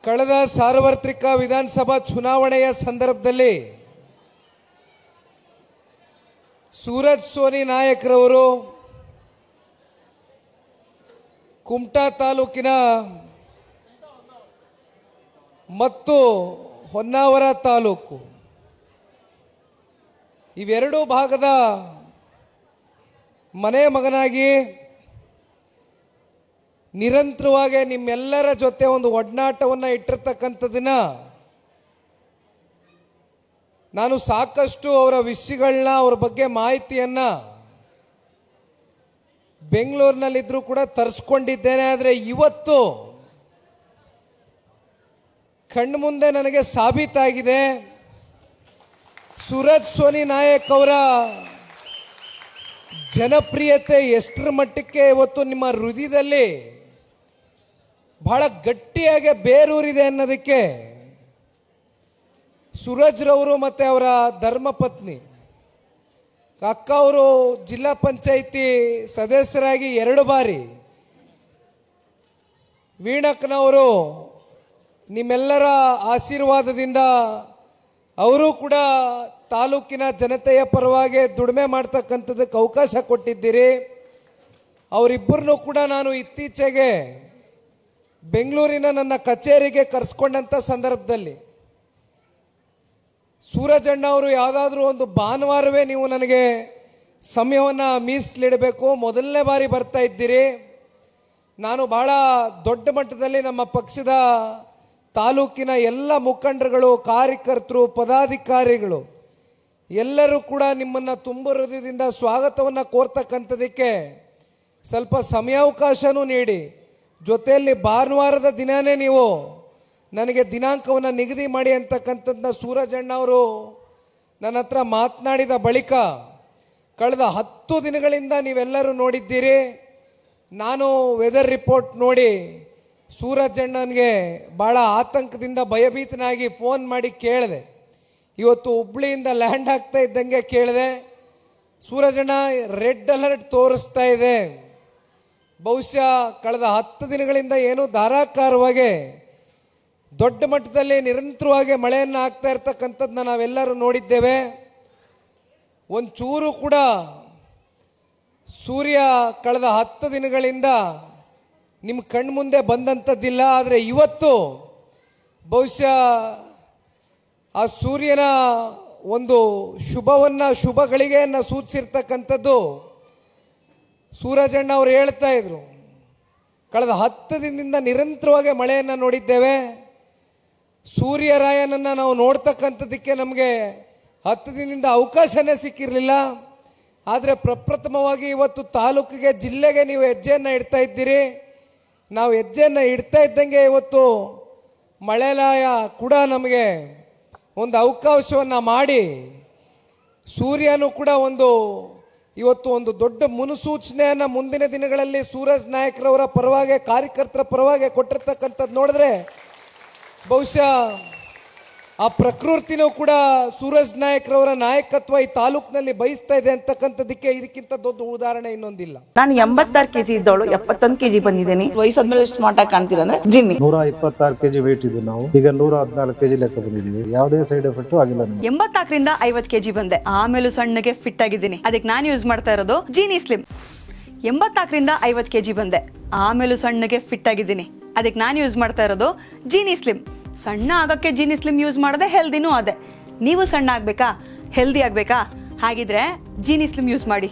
ಕಳೆದ ಸಾರ್ವತ್ರಿಕ ವಿಧಾನಸಭಾ ಚುನಾವಣೆಯ ಸಂದರ್ಭದಲ್ಲಿ ಸೂರಜ್ ಸೋನಿ ನಾಯಕ್ರವರು ಕುಮಟಾ ತಾಲೂಕಿನ ಮತ್ತು ಹೊನ್ನಾವರ ತಾಲೂಕು ಇವೆರಡೂ ಭಾಗದ ಮನೆ ಮಗನಾಗಿ ನಿರಂತರವಾಗಿ ನಿಮ್ಮೆಲ್ಲರ ಜೊತೆ ಒಂದು ಒಡನಾಟವನ್ನು ಇಟ್ಟಿರ್ತಕ್ಕಂಥದ್ದನ್ನ ನಾನು ಸಾಕಷ್ಟು ಅವರ ವಿಷಯಗಳನ್ನ ಅವ್ರ ಬಗ್ಗೆ ಮಾಹಿತಿಯನ್ನು ಬೆಂಗಳೂರಿನಲ್ಲಿದ್ದರೂ ಕೂಡ ತರಿಸ್ಕೊಂಡಿದ್ದೇನೆ. ಆದರೆ ಇವತ್ತು ಕಣ್ಣು ಮುಂದೆ ನನಗೆ ಸಾಬೀತಾಗಿದೆ ಸೂರಜ್ ಸೋನಿ ನಾಯಕ್ ಅವರ ಜನಪ್ರಿಯತೆ ಎಷ್ಟರ ಮಟ್ಟಕ್ಕೆ ಇವತ್ತು ನಿಮ್ಮ ಹೃದಯದಲ್ಲಿ ಬಹಳ ಗಟ್ಟಿಯಾಗಿ ಬೇರೂರಿದೆ ಅನ್ನೋದಕ್ಕೆ ಸೂರಜ್ರವರು ಮತ್ತು ಅವರ ಧರ್ಮಪತ್ನಿ ಅಕ್ಕ ಅವರು ಜಿಲ್ಲಾ ಪಂಚಾಯಿತಿ ಸದಸ್ಯರಾಗಿ 2 ಬಾರಿ, ವೀಣಕ್ಕನವರು ನಿಮ್ಮೆಲ್ಲರ ಆಶೀರ್ವಾದದಿಂದ ಅವರು ಕೂಡ ತಾಲೂಕಿನ ಜನತೆಯ ಪರವಾಗಿ ದುಡಿಮೆ ಮಾಡ್ತಕ್ಕಂಥದ್ದಕ್ಕೆ ಅವಕಾಶ ಕೊಟ್ಟಿದ್ದೀರಿ. ಅವರಿಬ್ಬರನ್ನೂ ಕೂಡ ನಾನು ಇತ್ತೀಚೆಗೆ ಬೆಂಗಳೂರಿನ ನನ್ನ ಕಚೇರಿಗೆ ಕರೆಸ್ಕೊಂಡಂಥ ಸಂದರ್ಭದಲ್ಲಿ ಸೂರಜಣ್ಣ ಅವರು ಯಾವುದಾದ್ರೂ ಒಂದು ಭಾನುವಾರವೇ ನೀವು ನನಗೆ ಸಮಯವನ್ನು ಮೀಸಲಿಡಬೇಕು, ಮೊದಲನೇ ಬಾರಿ ಬರ್ತಾ ಇದ್ದೀರಿ. ನಾನು ಬಹಳ ದೊಡ್ಡ ಮಟ್ಟದಲ್ಲಿ ನಮ್ಮ ಪಕ್ಷದ ತಾಲೂಕಿನ ಎಲ್ಲ ಮುಖಂಡರುಗಳು, ಕಾರ್ಯಕರ್ತರು, ಪದಾಧಿಕಾರಿಗಳು ಎಲ್ಲರೂ ಕೂಡ ನಿಮ್ಮನ್ನು ತುಂಬ ಹೃದಯದಿಂದ ಸ್ವಾಗತವನ್ನು ಕೋರ್ತಕ್ಕಂಥದ್ದಕ್ಕೆ ಸ್ವಲ್ಪ ಸಮಯಾವಕಾಶನೂ ನೀಡಿ, ಜೊತೆಯಲ್ಲಿ ಭಾನುವಾರದ ದಿನವೇ ನೀವು ನನಗೆ ದಿನಾಂಕವನ್ನು ನಿಗದಿ ಮಾಡಿ ಅಂತಕ್ಕಂಥದ್ದನ್ನ ಸೂರಜಣ್ಣ ಅವರು ನನ್ನ ಹತ್ರ ಮಾತನಾಡಿದ ಬಳಿಕ ಕಳೆದ 10 ದಿನಗಳಿಂದ ನೀವೆಲ್ಲರೂ ನೋಡಿದ್ದೀರಿ. ನಾನು ವೆದರ್ ರಿಪೋರ್ಟ್ ನೋಡಿ ಸೂರಜಣ್ಣನಿಗೆ ಭಾಳ ಆತಂಕದಿಂದ ಭಯಭೀತನಾಗಿ ಫೋನ್ ಮಾಡಿ ಕೇಳಿದೆ. ಇವತ್ತು ಹುಬ್ಳಿಯಿಂದ ಲ್ಯಾಂಡ್ ಆಗ್ತಾ ಇದ್ದಂಗೆ ಕೇಳಿದೆ, ಸೂರಜಣ್ಣ ರೆಡ್ ಅಲರ್ಟ್ ತೋರಿಸ್ತಾ ಇದೆ, ಬಹುಶಃ ಕಳೆದ 10 ದಿನಗಳಿಂದ ಏನು ಧಾರಾಕಾರವಾಗಿ ದೊಡ್ಡ ಮಟ್ಟದಲ್ಲಿ ನಿರಂತರವಾಗಿ ಮಳೆಯನ್ನು ಆಗ್ತಾ ಇರ್ತಕ್ಕಂಥದ್ದನ್ನ ನಾವೆಲ್ಲರೂ ನೋಡಿದ್ದೇವೆ. ಒಂಚೂರು ಕೂಡ ಸೂರ್ಯ ಕಳೆದ 10 ದಿನಗಳಿಂದ ನಿಮ್ಮ ಕಣ್ಮುಂದೆ ಬಂದಂಥದ್ದಿಲ್ಲ. ಆದರೆ ಇವತ್ತು ಬಹುಶಃ ಆ ಸೂರ್ಯನ ಒಂದು ಶುಭ ಗಳಿಗೆಯನ್ನು ಸೂಚಿಸಿರ್ತಕ್ಕಂಥದ್ದು ಸೂರಜಣ್ಣ ಅವರು ಹೇಳ್ತಾ ಇದ್ರು. ಕಳೆದ 10 ದಿನದಿಂದ ನಿರಂತರವಾಗಿ ಮಳೆಯನ್ನು ನೋಡಿದ್ದೇವೆ. ಸೂರ್ಯರಾಯನನ್ನು ನಾವು ನೋಡ್ತಕ್ಕಂಥದ್ದಕ್ಕೆ ನಮಗೆ 10 ದಿನದಿಂದ ಅವಕಾಶನೇ ಸಿಕ್ಕಿರಲಿಲ್ಲ. ಆದರೆ ಪ್ರಪ್ರಥಮವಾಗಿ ಇವತ್ತು ತಾಲೂಕಿಗೆ, ಜಿಲ್ಲೆಗೆ ನೀವು ಹೆಜ್ಜೆಯನ್ನು ಇಡ್ತಾ ಇದ್ದೀರಿ. ನಾವು ಹೆಜ್ಜೆಯನ್ನು ಇಡ್ತಾ ಇದ್ದಂಗೆ ಇವತ್ತು ಮಳೆರಾಯ ಕೂಡ ನಮಗೆ ಒಂದು ಅವಕಾಶವನ್ನು ಮಾಡಿ ಸೂರ್ಯನೂ ಕೂಡ ಇವತ್ತು ಒಂದು ದೊಡ್ಡ ಮುನ್ಸೂಚನೆಯನ್ನು ಮುಂದಿನ ದಿನಗಳಲ್ಲಿ ಸೂರಜ್ ನಾಯಕ್ರವರ ಪರವಾಗಿ, ಕಾರ್ಯಕರ್ತರ ಪರವಾಗಿ ಕೊಟ್ಟಿರ್ತಕ್ಕಂಥದ್ದು ನೋಡಿದ್ರೆ ಬಹುಶಃ ಆ ಪ್ರಕೃತಿನೂ ಕೂಡ ಸೂರಜ್ ನಾಯಕ್ರವರ ನಾಯಕತ್ವ ಈ ತಾಲೂಕಿನಲ್ಲಿ ಬಯಸ್ತಾ ಇದೆ ಅಂತಕ್ಕಂಥದ್ದಕ್ಕೆ ಇದಕ್ಕಿಂತ ದೊಡ್ಡ ಉದಾಹರಣೆ ಇನ್ನೊಂದಿಲ್ಲ. ನಾನು 86 kg ಇದ್ದವಳು 71 kg ಬಂದಿದ್ದೀನಿ. ವಯಸ್ಸಾದ್ಮೇಲೆ ಸ್ಮಾರ್ಟ್ ಆಗಿ ಕಾಣ್ತೀರಾ ಅಂದ್ರೆ ಜಿನ್ನಿ. 126 kg ವೇಟ್ ಇದೆ. ನಾವು ಈಗ 114 kg ಲೆಕ್ಕ ಬಂದಿದ್ದೀವಿ. ಯಾವುದೇ ಸೈಡ್ ಎಫೆಕ್ಟ್ ಆಗಿಲ್ಲ. 84ರಿಂದ 50 kg ಬಂದೆ, ಆಮೇಲೆ ಸಣ್ಣಗೆ ಫಿಟ್ ಆಗಿದ್ದೀನಿ. ಅದಕ್ಕೆ ನಾನು ಯೂಸ್ ಮಾಡ್ತಾ ಇರೋದು ಜೀನಿ ಸ್ಲಿಮ್. 84ರಿಂದ 50 kg ಬಂದೆ, ಆಮೇಲೆ ಸಣ್ಣಗೆ ಫಿಟ್ ಆಗಿದ್ದೀನಿ. ಅದಕ್ಕೆ ನಾನು ಯೂಸ್ ಮಾಡ್ತಾ ಇರೋದು ಜೀನಿ ಸ್ಲಿಮ್. ಸಣ್ಣ ಆಗಕ್ಕೆ ಜೀನಿ ಸ್ಲಿಮ್ ಯೂಸ್ ಮಾಡದೆ ಹೆಲ್ದಿನೂ ಅದೇ. ನೀವು ಸಣ್ಣ ಆಗಬೇಕಾ, ಹೆಲ್ದಿ ಆಗಬೇಕಾ? ಹಾಗಿದ್ರೆ ಜೀನಿ ಸ್ಲಿಮ್ ಯೂಸ್ ಮಾಡಿ.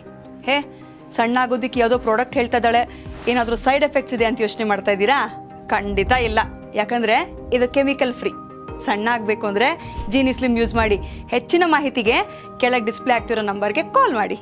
ಸಣ್ಣ ಆಗೋದಕ್ಕೆ ಯಾವುದೋ ಪ್ರಾಡಕ್ಟ್ ಹೇಳ್ತಾ ಇದ್ದಾಳೆ, ಏನಾದರೂ ಸೈಡ್ ಎಫೆಕ್ಟ್ಸ್ ಇದೆ ಅಂತ ಯೋಚನೆ ಮಾಡ್ತಾ ಇದ್ದೀರಾ? ಖಂಡಿತ ಇಲ್ಲ, ಯಾಕಂದರೆ ಇದು ಕೆಮಿಕಲ್ ಫ್ರೀ. ಸಣ್ಣ ಆಗಬೇಕು ಅಂದರೆ ಜೀನಿ ಸ್ಲಿಮ್ ಯೂಸ್ ಮಾಡಿ. ಹೆಚ್ಚಿನ ಮಾಹಿತಿಗೆ ಕೆಳಗೆ ಡಿಸ್ಪ್ಲೇ ಆಗ್ತಿರೋ ನಂಬರ್ಗೆ ಕಾಲ್ ಮಾಡಿ.